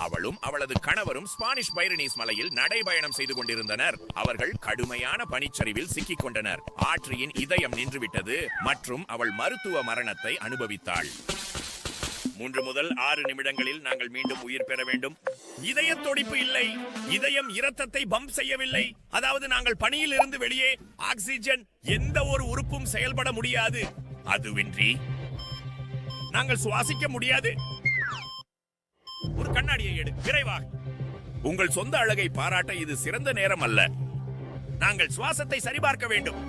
அவளும் அவளது கணவரும் ஸ்பானிஷ் பைரனீஸ் மலையில் நடைபயணம் செய்து கொண்டிருந்தனர். அவர்கள் கடுமையான பனிச்சரிவில் சிக்கிக் கொண்டனர். ஆட்ரியின் இதயம் நின்றுவிட்டது மற்றும் அவள் மருத்துவ மரணத்தை அனுபவித்தாள். 3 முதல் 6 நிமிடங்களில் நாங்கள் மீண்டும் உயிர் பெற வேண்டும். இதய துடிப்பு இல்லை. இதயம் இரத்தத்தை பம்ப் செய்யவில்லை. அதாவது நாங்கள் பனியில் இருந்து வெளியே ஆக்சிஜன் எந்த ஒரு உறுப்பும் செயல்பட முடியாது. அதுவின்றி நாங்கள் சுவாசிக்க முடியாது. ஒரு கண்ணாடியை எடு விரைவாக. உங்கள் சொந்த அழகை பாராட்ட இது சிறந்த நேரம் அல்ல. நாங்கள் சுவாசத்தை சரிபார்க்க வேண்டும்.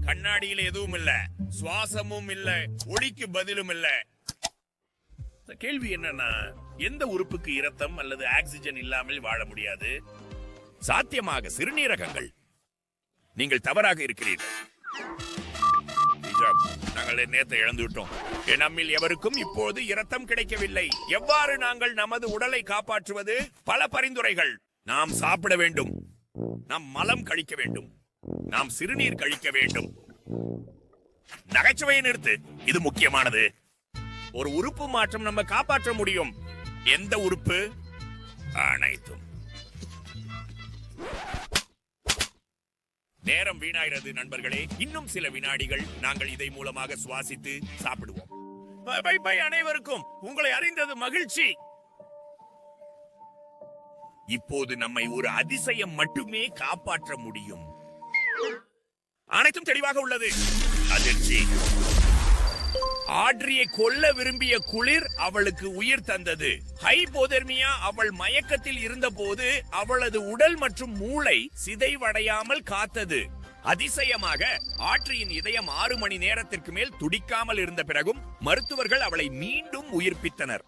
கண்ணாடியில் எதுவும் இல்ல, சுவாசமும் இல்ல, ஒளிக்கு பதிலும் இல்ல. கேள்வி என்னன்னா, எந்த உறுப்புக்கு இரத்தம் அல்லது ஆக்சிஜன் இல்லாமல் வாழ முடியாது? சாத்தியமாக சிறுநீரகங்கள். நீங்கள் தவறாக இருக்கிறீர்கள். நாங்கள் நேத்தை இழந்து விட்டோம். நம்மில் எவருக்கும் இப்போது இரத்தம் கிடைக்கவில்லை. எவ்வாறு நாங்கள் நமது உடலை காப்பாற்றுவது? பல பரிந்துரைகள். நாம் சாப்பிட வேண்டும், நாம் மலம் கழிக்க வேண்டும், நாம் சிறுநீர் கழிக்க வேண்டும். நகைச்சுவையை நிறுத்து, இது முக்கியமானது. ஒரு உறுப்பு மாற்றம் நம்ம காப்பாற்ற முடியும். எந்த உறுப்பு? அனைத்தும். நேரம் வீணாகிறது நண்பர்களே. இன்னும் சில வினாடிகள் நாங்கள் இதை மூலமாக சுவாசித்து சாப்பிடுவோம். பை பை அனைவருக்கும். உங்களை அறிந்தது மகிழ்ச்சி. இப்போது நம்மை ஒரு அதிசயம் மட்டுமே காப்பாற்ற முடியும். அனைத்தும் தெளிவாக உள்ளது. அதிர்ச்சி. ஆட்ரியை கொல்ல விரும்பிய குளிர் அவளுக்கு உயிர் தந்தது. ஹைபோதெர்மியா அவள் மயக்கத்தில் இருந்தபோது அவளது உடல் மற்றும் மூளை சிதைவடையாமல் காத்தது. அதிசயமாக ஆட்ரியின் இதயம் 6 மணி நேரத்திற்கு மேல் துடிக்காமல் இருந்த பிறகும் மருத்துவர்கள் அவளை மீண்டும் உயிர்ப்பித்தனர்.